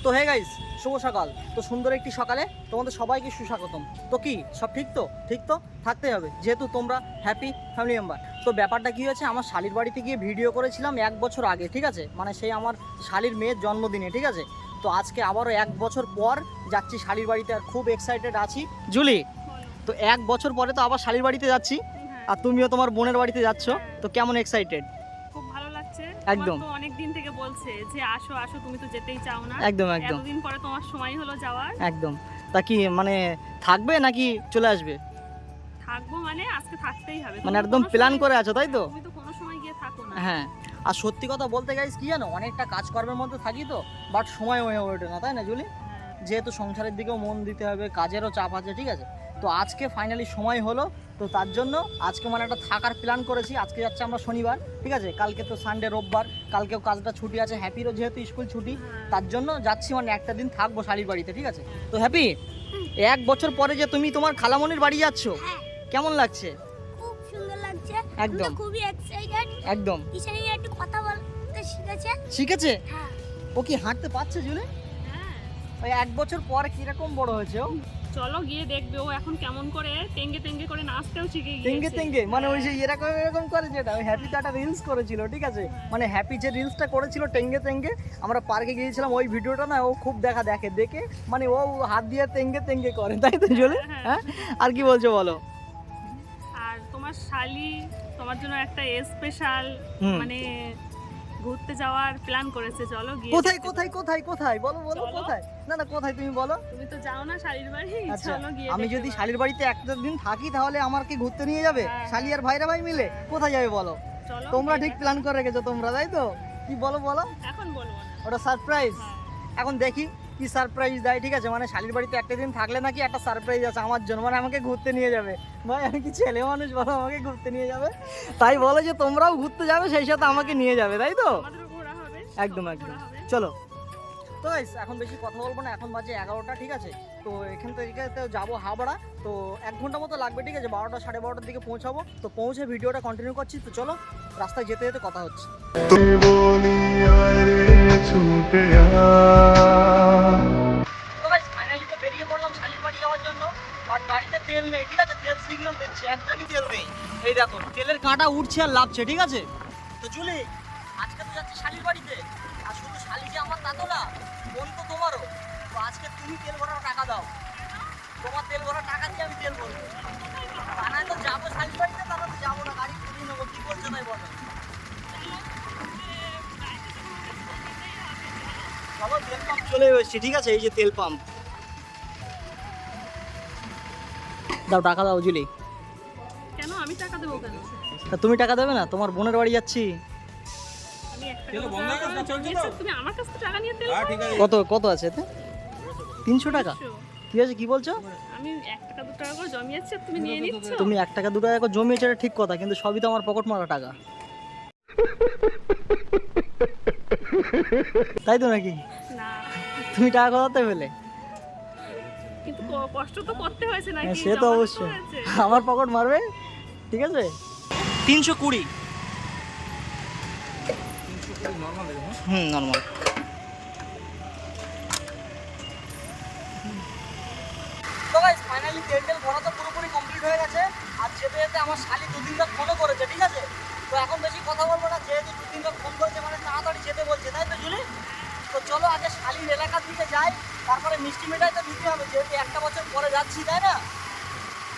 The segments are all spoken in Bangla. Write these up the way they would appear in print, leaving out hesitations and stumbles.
তো হে গাইস, শুভ সকাল। তো সুন্দর একটি সকালে তোমাদের সবাইকে সুস্বাগতম। তো কি সব ঠিক তো? ঠিক তো থাকতেই হবে, যেহেতু তোমরা হ্যাপি ফ্যামিলি মেম্বার। তো ব্যাপারটা কী হয়েছে, আমার শালির বাড়িতে গিয়ে ভিডিও করেছিলাম 1 বছর আগে, ঠিক আছে, মানে সেই আমার শালির মেয়ের জন্মদিনে, ঠিক আছে। তো আজকে আবারও 1 বছর পর যাচ্ছি শালির বাড়িতে, আর খুব এক্সাইটেড আছি। জুলি, তো 1 বছর পরে তো আবার শালির বাড়িতে যাচ্ছি, আর তুমিও তোমার বোনের বাড়িতে যাচ্ছ, তো কেমন এক্সাইটেড? খুব ভালো লাগছে। একদম। তো অনেক দিন থেকে বলছে যে আসো আসো, তুমি তো যেতেই চাও না। একদম একদম এতদিন পরে তোমার সময় হলো যাওয়ার। একদম। তা কি মানে থাকবে নাকি চলে আসবে? থাকবো মানে আজকে থাকতেই হবে। মানে একদম প্ল্যান করে আছো, তাই তো? তুমি তো কোনো সময় গিয়ে থাকো না। হ্যাঁ, আর সত্যি কথা বলতে গাইস কি জানো, অনেকটা কাজকর্মের মধ্যে থাকি তো, বাট সময় হয়ে ওঠে না, তাই না জুলি? যেহেতু সংসারের দিকেও মন দিতে হবে, কাজেরও চাপ আছে, ঠিক আছে। তো আজকে ফাইনালি সময় হলো, তো তার জন্য আজকে মানে একটা থাকার প্ল্যান করেছি। আজকে যাচ্ছে আমরা শনিবার, ঠিক আছে, কালকে তো সানডে রোববার, কালকেও কাজটা ছুটি আছে, হ্যাপিরও যেহেতু স্কুল ছুটি, তার জন্য যাচ্ছি, মানে একটা দিন থাকবো শালির বাড়িতে, ঠিক আছে। তো হ্যাপি, 1 বছর পরে যে তুমি তোমার খালামণির বাড়ি যাচ্ছ, কেমন লাগছে? খুব সুন্দর লাগছে। একদম। আমি খুবই এক্সাইটেড। একদম। ঈশানী একটু কথা বলতে শিখেছে। শিখেছে? হ্যাঁ। ও কি হাঁটতে পারছে জুলি? হ্যাঁ, ওই 1 বছর পর কিরকম বড় হয়েছে ও? চলো গিয়ে দেখবে ও এখন কেমন করে তেঙ্গে তেঙ্গে করে নাচতেও শিখে গিয়েছে। তেঙ্গে তেঙ্গে মানে ওই যে এরকম এরকম করে, যেটা ওই হ্যাপি তো একটা রিলস করেছিল, ঠিক আছে, মানে হ্যাপি যে রিলসটা করেছিল টেঙ্গে তেঙ্গে, আমরা পার্কে গিয়েছিলাম, ওই ভিডিওটা না ও খুব দেখে মানে ও হাত দিয়ে তেঙ্গে তেঙ্গে করে, তাই তো জলে? হ্যাঁ, আর কি বলছো বলো? আর তোমার শালি তোমার জন্য একটা স্পেশাল মানে ঘুরতে যাওয়ার প্ল্যান করেছে। চলো গিয়ে কোথায় দেখতে কোথায় কোথায় কোথায় বলো বলো, চলো। কোথায়? না না, কোথায় তুমি বলো। তুমি তো যাও না শালির বাড়ি, আচ্ছা, চলো গিয়ে আমি দেখতে যদি পারো। শালির বাড়িতে একটা দিন থাকি, তাহলে আমার কি ঘুরতে নিয়ে যাবে? হ্যাঁ। শালি আর ভাইরা ভাই মিলে কোথায় যাবে বলো? চলো তোমরা গিয়ে ঠিক দেখো। প্ল্যান করে রেখেছো তোমরা, তাই তো? কি বলো বলো, এখন বলবো না। ওটা সারপ্রাইজ। হ্যাঁ। এখন দেখি কি সারপ্রাইজ দেয়, ঠিক আছে, মানে শালির বাড়িতে একটা দিন থাকলে নাকি একটা সারপ্রাইজ আছে আমার জন্য, মানে আমাকে ঘুরতে নিয়ে যাবে। ভাই আমি কি ছেলে মানুষ বলো, আমাকে ঘুরতে নিয়ে যাবে? তাই বলো যে তোমরাও ঘুরতে যাবে, সেই সাথে আমাকে নিয়ে যাবে, তাই তো? আমাদেরও ঘোরা হবে। একদম সবার একদম। ঘোরা হবে। চলো। তো গাইস এখন বেশি কথা বলবো না, এখন বাজে 11টা, ঠিক আছে। তো এখান থেকে তো যাবো হাবড়া, তো 1 ঘন্টা মতো লাগবে, ঠিক আছে, 12টা 12:30টার দিকে পৌঁছাবো। তো পৌঁছে ভিডিওটা কন্টিনিউ করছি, তো চলো রাস্তায় যেতে যেতে কথা হচ্ছে। তো গাইস ফাইনালি তো বেরিয়ে পড়লাম শালির বাড়ি যাওয়ার জন্য, আর গাড়িতে তেল নেই, ঠিক আছে, তেল সিগন্যাল দিচ্ছে, একদমই তেল নেই। এই দেখো তেলের কাঁটা উঠছে আর লাভছে, ঠিক আছে। তো জুলি, আজকে তো যাচ্ছি শালির বাড়িতে, আর শুধু শালি যে আমার তা তো না, বোন তো তোমারও। তো আজকে তুমি তেল ভরার টাকা দাও, তোমার তেল ভরার টাকা দিয়ে আমি তেল ভরবো, তা নয় তো যাবো শালির বাড়িতে, তাহলে তো যাবো না, গাড়ি ঘুরিয়ে নেবো। কি করছো তাই বলো? চলো, তেল পাম্প চলে এসেছি, ঠিক আছে, এই যে তেল পাম্প। দাও টাকা দাও জুলি। কেন আমি টাকা দেবো কেন? তা তুমি টাকা দেবে না? তোমার বোনের বাড়ি যাচ্ছি। আমি তুমি আমার কাছ থেকে টাকা নিয়ে তেল ভরবে? কত কত আছে এতে? 300 টাকা? কি আছে, কি বলছো? আমি 1 টাকা 2 টাকা করে জমিয়েছি, আর তুমি নিয়ে নিচ্ছ। তুমি 1 টাকা 2 টাকা করে জমিয়েছো, এটা ঠিক কথা, কিন্তু সবই তো আমার পকেট মারা টাকা, তাই তো নাকি? না, তুমি টাকা কোথাতে পেলে? কিন্তু কষ্ট তো করতে হয়েছে নাকি? সে তো জমা অবশ্যই, হয়েছে। আমার পকেট মারবে, ঠিক আছে। 320। নর্মাল। তো গাইস ফাইনালি তেল ভরা তো পুরোপুরি কমপ্লিট হয়ে গেছে, আর যেতে যেতে আমার শালি 2-3 বার ফোনও করেছে, ঠিক আছে। তো এখন বেশি কথা বলবো না, যেহেতু 2-3 বার ফোন করেছে, মানে তাড়াতাড়ি যেতে বলছে, তাই তো জুলি? তো চলো আগে শালির এলাকার দিকে যাই, তারপরে মিষ্টি মিঠাই তো দিতে হবে, যেহেতু 1 বছর পরে যাচ্ছি, তাই না?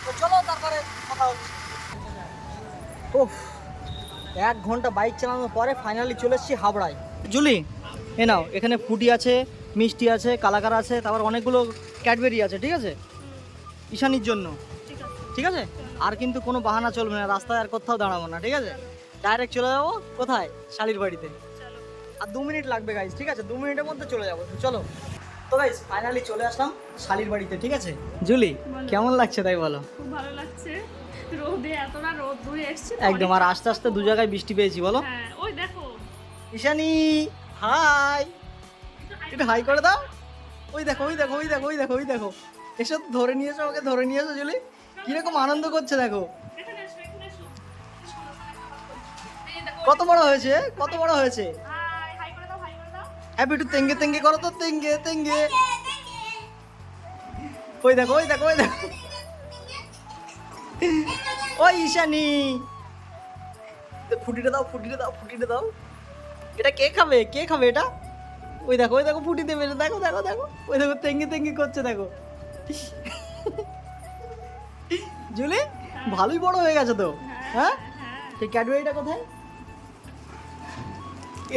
তো চলো তারপরে কথা হচ্ছে। উফ, 1 ঘন্টা বাইক চালানোর পরে ফাইনালি চলে এসেছি হাবড়ায়। জুলি, এ নাও, এখানে ফুটি আছে, মিষ্টি আছে, কালাকার আছে, তারপর অনেকগুলো ক্যাডবেরি আছে, ঠিক আছে, ঈশানীর জন্য, ঠিক আছে। ঠিক আছে। আর কিন্তু কোনো বাহানা চলবে না, রাস্তায় আর কোথাও দাঁড়াবো না, ঠিক আছে, ডাইরেক্ট চলে যাবো কোথায়? শালির বাড়িতে। চলো। আর 2 মিনিট লাগবে গাইজ, ঠিক আছে, 2 মিনিটের মধ্যে চলে যাবো, তো চলো। তো গাইজ ফাইনালি চলে আসলাম শালির বাড়িতে, ঠিক আছে। জুলি, কেমন লাগছে তাই বলো? খুব ভালো লাগছে, রোদে এতটা রোদ দূরে এসেছি তো একদম, আর আস্তে আস্তে 2 জায়গায় বৃষ্টি পেয়েছি, বলো। হ্যাঁ, ওই দেখো। ঈশানী হাই, একটু হাই করে দাও। ওই দেখো ওই দেখো ওই দেখো ওই দেখো ওই দেখো, এসো, ধরে নিয়েছো, ওকে ধরে নিয়েছো জুলি, কিরকম আনন্দ করছে দেখো। এখানে এসো, এখানে এসো। এই দেখো, কত বড় হয়েছে, কত বড় হয়েছে। হাই হাই করে দাও, হাই করে দাও। হ্যাপি একটু তেঙ্গে তেঙ্গে করো তো, তেঙ্গে তেঙ্গে। ওই দেখো ওই দেখো ওই দেখো, ওই ঈশানি, ফুটিটা দাও ফুটিটা দাও ফুটিটা দাও। এটা কে খাবে, কে খাবে এটা? ওই দেখো ফুটি দেবে, দেখো দেখো দেখো, ওই দেখো তেঙ্গে তেঙ্গে করছে দেখো। জুলি ভালোই বড় হয়ে গেছে তো। হ্যাঁ, সেই ক্যাডবেরিটা কোথায়?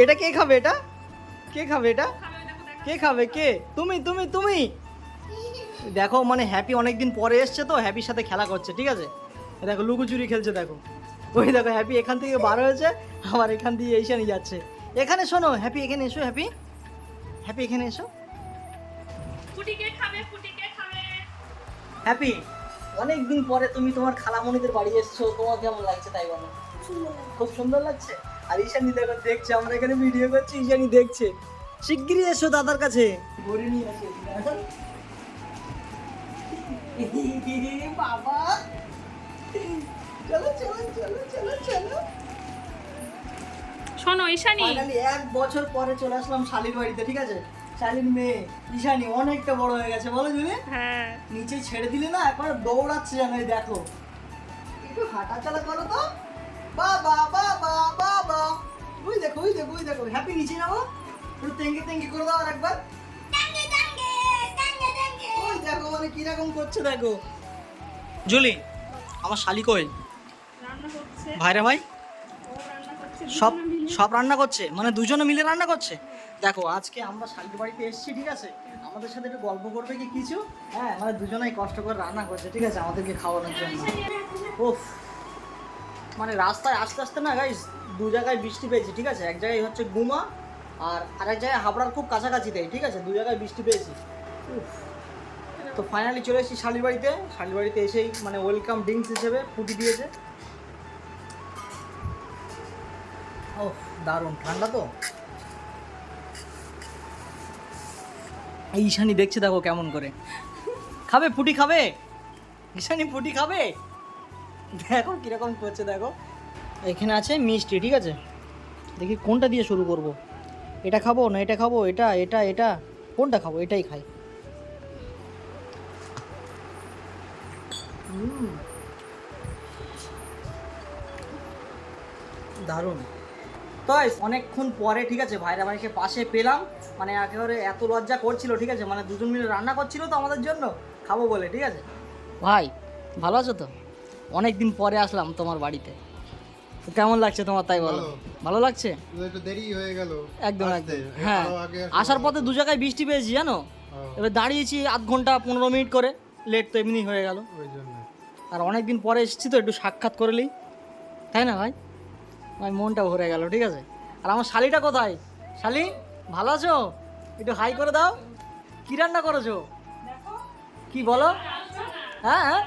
এটা কে খাবে, এটা কে খাবে, এটা কে খাবে, কে? তুমি তুমি তুমি দেখো, মানে হ্যাপি অনেকদিন পরে এসছে তো, হ্যাপির সাথে খেলা করছে, ঠিক আছে? দেখো লুকোচুরি খেলছে দেখো। ওই দেখো হ্যাপি এখান থেকে বার হয়েছে, আবার এখান দিয়ে এইখানে যাচ্ছে। এখানে শোনো হ্যাপি, এখানে এসো হ্যাপি, হ্যাপি এখানে এসো। ফুটি কে খাবে, ফুটি কে খাবে? হ্যাপি অনেকদিন পরে তুমি তোমার খালামণিদের বাড়ি এসছো, তোমার কেমন লাগছে তাই বলো? খুব সুন্দর লাগছে। আর ঈশানি দেখো দেখছে, আমরা এখানে ভিডিও করছি, ঈশানি দেখছে। শিগগিরই এসো দাদার কাছে, ঘুরে নিয়ে আসো। বাবা চলো চলো চলো চলো চলো। শোনো ঈশানি, ফাইনালি 1 বছর পরে চলে আসলাম শালির বাড়িতে, ঠিক আছে? শালির মেয়ে ঈশানি অনেকটা বড় হয়ে গেছে, বলো জুলি? হ্যাঁ নিচে ছেড়ে দিলে না একবার দৌড়াচ্ছে জানো, এই দেখো। একটু হাঁটাচলা করো তো। বাবা বাবা বাবা, ওই দেখো ওই দেখো ওই দেখো, হ্যাপি নিচে যাবো, একটু তেঙ্গে তেঙ্গে করে দাও আরেকবার। ওই দেখো মানে কিরকম করছে দেখো। জুলি আমার শালি কই? রান্না করছে, ভাইরা ভাই ও রান্না করছে, সব দুজনে মিলে। সব রান্না করছে, মানে দুজনে মিলে রান্না করছে। দেখো আজকে আমরা শালির বাড়িতে এসেছি, ঠিক আছে? আমাদের সাথে একটু গল্প করবে কি কিছু? হ্যাঁ, মানে দুজনেই কষ্ট করে রান্না করছে, ঠিক আছে, আমাদেরকে খাওয়ানোর জন্য। ওফ, মানে রাস্তায় আস্তে আস্তে না গাইস, দু জায়গায় বৃষ্টি পেয়েছি, ঠিক আছে? এক জায়গায় হচ্ছে গুমা, আর আরেক জায়গায় হাবড়ার খুব কাছাকাছিতেই, ঠিক আছে? দু জায়গায় বৃষ্টি পেয়েছি। উফ। তো ফাইনালি চলে এসেছি শালির বাড়িতে। শালির বাড়িতে এসেই মানে ওয়েলকাম ড্রিঙ্কস হিসেবে ফুটি দিয়েছে। ও দারুণ ঠান্ডা তো। এই ঈশানি দেখছে দেখো কেমন করে খাবে, ফুটি খাবে, ঈশানি ফুটি খাবে, দেখো কিরকম করছে দেখো। এখানে আছে মিষ্টি, ঠিক আছে? দেখি কোনটা দিয়ে শুরু করব, এটা খাবো না এটা খাবো, এটা এটা এটা কোনটা খাবো? এটাই খাই। দারুণ। তো অনেকক্ষণ পরে, ঠিক আছে, ভাইরা ভাইকে পাশে পেলাম, মানে একেবারে এত লজ্জা করছিল, ঠিক আছে? মানে দুজন মিলে রান্না করছিল তো আমাদের জন্য খাবো বলে, ঠিক আছে? ভাই ভালো আছো তো? অনেক দিন পরে আসলাম তোমার বাড়িতে, তো কেমন লাগছে তোমার তাই বলো? ভালো লাগছে? একটু দেরি হয়ে গেল একদম আসতে। একদম, হ্যাঁ। আরো আগে আসলে আসার ভালো পথে হতো। দু জায়গায় বৃষ্টি পেয়েছি জানো, এবার দাঁড়িয়েছি আধ ঘন্টা 15 মিনিট করে, লেট তো এমনি হয়ে গেল। ওই জন্য আর অনেক দিন পরে এসেছি তো একটু সাক্ষাৎ করে নিই, তাই না ভাই? ভাই মনটা ভরে গেল, ঠিক আছে? আর আমার শালিটা কোথায়? শালি ভালো আছো? একটু হাই করে দাও। কি রান্না করেছো? কি বলো? হ্যাঁ হ্যাঁ,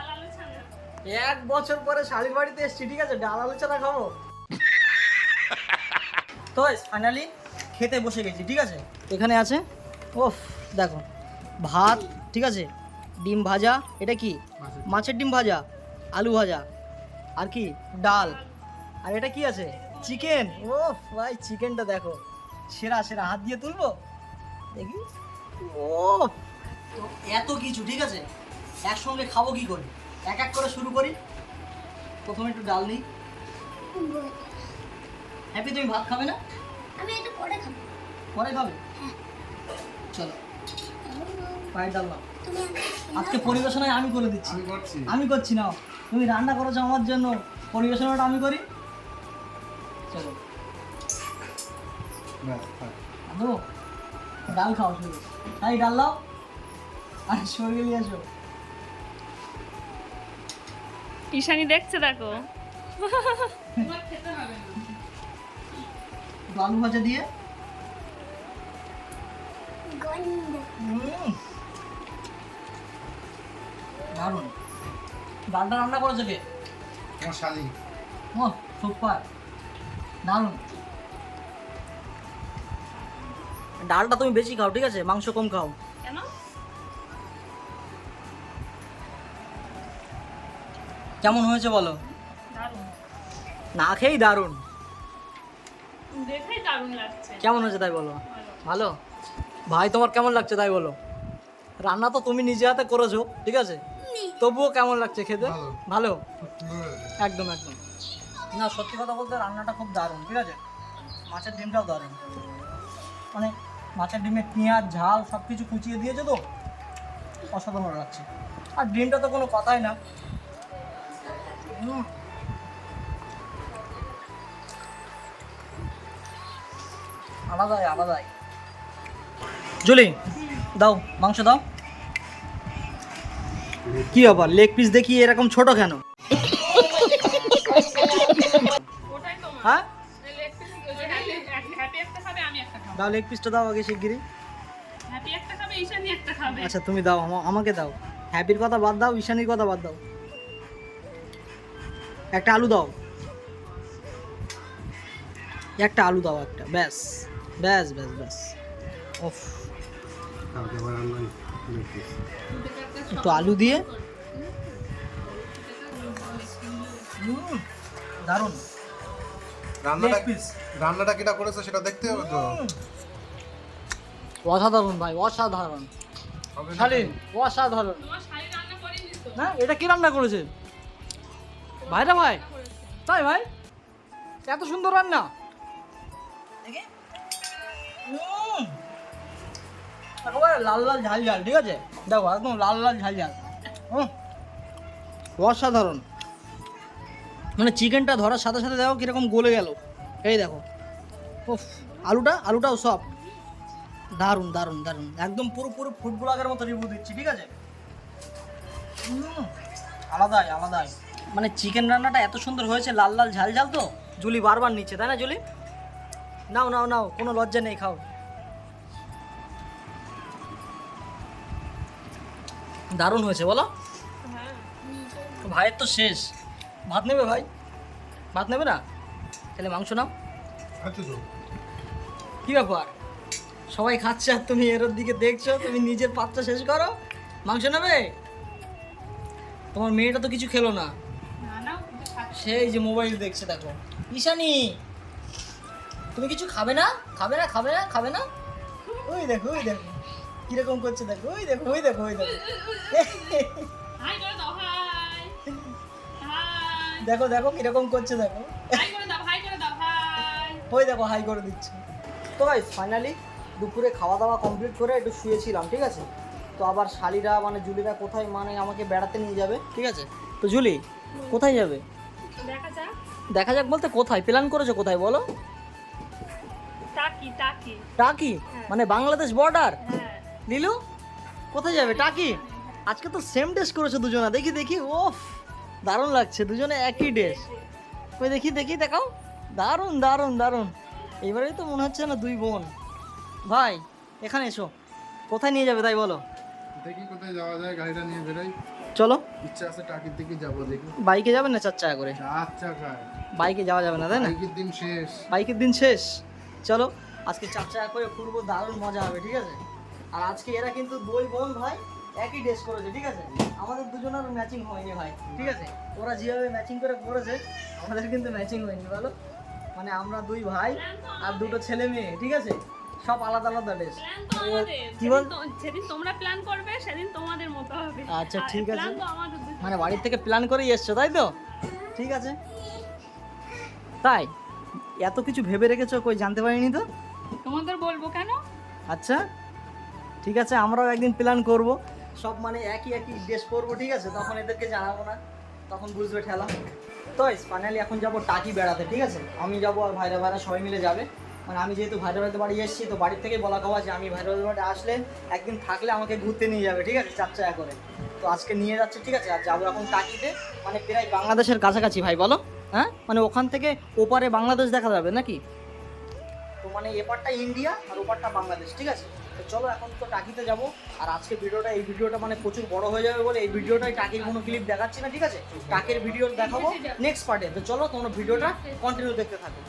1 বছর পরে শালির বাড়িতে এসেছি, ঠিক আছে? ডাল আলু চানা খাবো। তো ফাইনালি খেতে বসে গেছি, ঠিক আছে? এখানে আছে ওফ দেখো ভাত, ঠিক আছে, ডিম ভাজা, এটা কি? মাছের ডিম ভাজা, আলু ভাজা, আর কি ডাল, আর এটা কি আছে? চিকেন। ও ভাই চিকেনটা দেখো সেরা সেরা, হাত দিয়ে তুলবো দেখি। ও এত কিছু, ঠিক আছে? একসঙ্গে খাবো কি করে? এক এক করে শুরু করি। প্রথমে একটু ডাল নিই। হ্যাপি তুমি ভাত খাবে না? আমি একটু পরে খাবো। পরে খাবে? চলো পায়ের ডাল নাও। তুমি আজকে পরিবেশনায় আমি করে দিচ্ছি। আমি করছি। আমি করছি না, তুমি রান্না করেছো আমার জন্য, পরিবেশনাটা আমি করি। চলো ব্যাস, থাক। দেবো ডাল খাও শুধু, তাই ডাল দাও আর সরিয়ে নিয়ে আসো। ঈশানি দেখছে দেখো। একটু আলু ভাজা দিয়ে গন্ধ। দারুণ। ডালটা রান্না করেছো কে? আমার শালি ও সুপার, দারুণ। ডালটা তুমি বেশি খাও, ঠিক আছে? মাংস কম খাও। কেন? কেমন হয়েছে বলো? দারুণ, না খেয়েই দারুণ। দেখেই দারুণ লাগছে। কেমন হয়েছে তাই বলো? ভালো। ভালো ভাই, তোমার কেমন লাগছে তাই বলো? রান্না তো তুমি নিজে হাতে করেছো, ঠিক আছে, তবুও কেমন লাগছে খেতে? ভালো। ভালো, সুন্দর হয়েছে। একদম একদম। না সত্যি কথা বলতে রান্নাটা খুব দারুণ, ঠিক আছে। মাছের ডিমটাও দারুণ, মানে মাছের ডিমে পেঁয়াজ ঝাল সব কিছু কুচিয়ে দিয়েছে তো, অসাধারণ লাগছে। আর ডিমটা তো কোনো কথাই না। আলাদাই আলাদাই। জুলি দাও, মাংস দাও। কি আবার লেগ পিস দেখি এরকম ছোট কেন? ওটাই তোমার হ্যাঁ লেগ পিস হ্যাপি একটা খাবে, আমি একটা খাবো। দাও, লেগ পিসটা দাও আগে শিগগিরই। হ্যাপি একটা খাবে, ঈশানি একটা খাবে। আচ্ছা তুমি দাও, আমাকে দাও। হ্যাপির কথা বাদ দাও, ঈশানীর কথা বাদ দাও। একটা আলু দাও, একটা আলু দাও, একটা ব্যাস ব্যাস ব্যাস ব্যাস। ওফ, তো আলু দিয়ে দারুণ রান্নাটা লেগ পিস। রান্নাটা কিটা করেছে সেটা দেখতে হবে তো। অসাধারণ ভাই, অসাধারণ। হবে না? শালীন, অসাধারণ। তোমার শাড়ি রান্না করেনি তো? না এটা কি রান্না করেছে ভাইরা ভাই? তাই ভাই, এত সুন্দর রান্না দেখি। একেবারে লাল লাল ঝাল ঝাল, ঠিক আছে, দেখো একদম লাল লাল ঝাল ঝাল। অসাধারণ, মানে চিকেনটা ধরার সাথে সাথে দেখো কিরকম গলে গেল, এই দেখো। উফ, আলুটাও সব দারুণ দারুণ দারুণ, একদম পুরো ফুড ব্লগের মতো রিভিউ দিচ্ছি, ঠিক আছে। আলাদাই আলাদাই, মানে চিকেন রান্নাটা এত সুন্দর হয়েছে, লাল লাল ঝাল ঝাল তো জুলি বারবার নিচ্ছে, তাই না জুলি? নাও নাও নাও, কোনো লজ্জা নেই, খাও। দারুণ হয়েছে বলো? হ্যাঁ ভাইয়ের তো শেষ। ভাত নেবে ভাই? ভাত নেবে না? তাহলে মাংস নাও। আচ্ছা তো কি ব্যাপার, সবাই খাচ্ছে আর তুমি এর দিকে দেখছো? তুমি নিজের পাত্র শেষ করো, মাংস নেবে? তোমার মেয়েটা তো কিছু খেলো না, না না কিন্তু খাচ্ছে। সেই যে মোবাইল দেখছে, দেখো। ঈশানী, তুমি কিছু খাবে না? খাবে না খাবে না খাবে না? ওই দেখো ওই দেখো কিরকম করছে, দেখো ওই দেখো ওই দেখো ওই দেখো। হাই করে দাও, হাই হাই দেখো দেখো কিরকম করছে, দেখো হাই করে দাও, হাই করে দাও, হাই। ওই দেখো হাই করে দিচ্ছে। তো ভাই ফাইনালি দুপুরে খাওয়া দাওয়া কমপ্লিট করে একটু শুয়েছিলাম, ঠিক আছে। তো আবার শালিরা মানে জুলিরা কোথায় মানে আমাকে বেড়াতে নিয়ে যাবে, ঠিক আছে। তো জুলি কোথায় যাবে? দেখা যাক। দেখা যাক বলতে কোথায় প্ল্যান করেছো, কোথায় বলো? টাকি টাকি। টাকি, মানে বাংলাদেশ বর্ডার। হ্যাঁ লিলু কোথায় যাবে? টাকি। আজকে তো সেম ড্রেস করেছো দুজনা, দেখি দেখি। ওফ, দারুণ লাগছে, দুজনে একই ড্রেস। ওই দেখি দেখি দেখাও, দারুণ দারুণ দারুণ। এইবারেই তো মনে হচ্ছে না দুই বোন। ভাই এখানে এসো, কোথায় নিয়ে যাবে তাই বলো? দেখি কোথায় যাওয়া যায়, গাড়িটা নিয়ে বেরোই। চলো। ইচ্ছা আছে টাকির দিকে যাবো, দেখি। বাইকে যাবেন না 4 চাকা করে? আচ্ছা খায় বাইকে যাওয়া যাবে না তাই না? বাইকের দিন শেষ। বাইকের দিন শেষ। চলো আজকে 4 চাকা করে ঘুরবো, দারুণ মজা হবে, ঠিক আছে। আর আজকে এরা কিন্তু দুই বোন ভাই একই ড্রেস করেছে, ঠিক আছে। আমাদের দুজনের ম্যাচিং হয়নি ভাই, ঠিক আছে। ওরা যেভাবে ম্যাচিং করে পরেছে আমাদের কিন্তু ম্যাচিং হয়নি, বলো। মানে আমরা দুই ভাই আর দুটো ছেলে মেয়ে, ঠিক আছে, সব আলাদা আলাদা ড্রেস। প্ল্যান তো আমাদের। কি বল? যেদিন তোমরা প্ল্যান করবে সেদিন তোমাদের মতো হবে। আচ্ছা, আর ঠিক আছে। প্ল্যান তো আমাদের দুজনের। মানে বাড়ির থেকে প্ল্যান করেই এসছো তাই তো? ঠিক আছে। তাই এত কিছু ভেবে রেখেছো, কই জানতে পারিনি তো। তোমাদের বলবো কেন? আচ্ছা ঠিক আছে, আমরাও একদিন প্ল্যান করব, সব মানে একই একই ড্রেস পরবো, ঠিক আছে। তখন এদেরকে জানাবো না, তখন বুঝবে ঠেলা। তো ফাইনালি এখন যাবো টাকি বেড়াতে, ঠিক আছে। আমি যাবো আর ভাইরা ভাইরা সবাই মিলে যাবে। মানে আমি যেহেতু ভাইরা ভাইদের বাড়ি এসেছি, তো বাড়ির থেকে বলা খাওয়া যে আমি ভাইরা ভাইদের বাড়ি আসলে একদিন থাকলে আমাকে ঘুরতে নিয়ে যাবে, ঠিক আছে, 4 চাকা করে। তো আজকে নিয়ে যাচ্ছে, ঠিক আছে। আর যাবো এখন টাকিতে, মানে প্রায় বাংলাদেশের কাছাকাছি ভাই, বলো। হ্যাঁ, মানে ওখান থেকে ওপারে বাংলাদেশ দেখা যাবে নাকি? তো মানে এপারটা ইন্ডিয়া আর ওপারটা বাংলাদেশ, ঠিক আছে। তো চলো এখন তো টাকিতে যাব। আর আজকে এই ভিডিওটা মানে প্রচুর বড় হয়ে যাবে বলে এই ভিডিওটাই টাকির কোনো ক্লিপ দেখাচ্ছি না, ঠিক আছে। টাকির ভিডিও দেখাবো নেক্সট পার্টে। তো চলো তোমরা ভিডিওটা কন্টিনিউ দেখতে থাকো।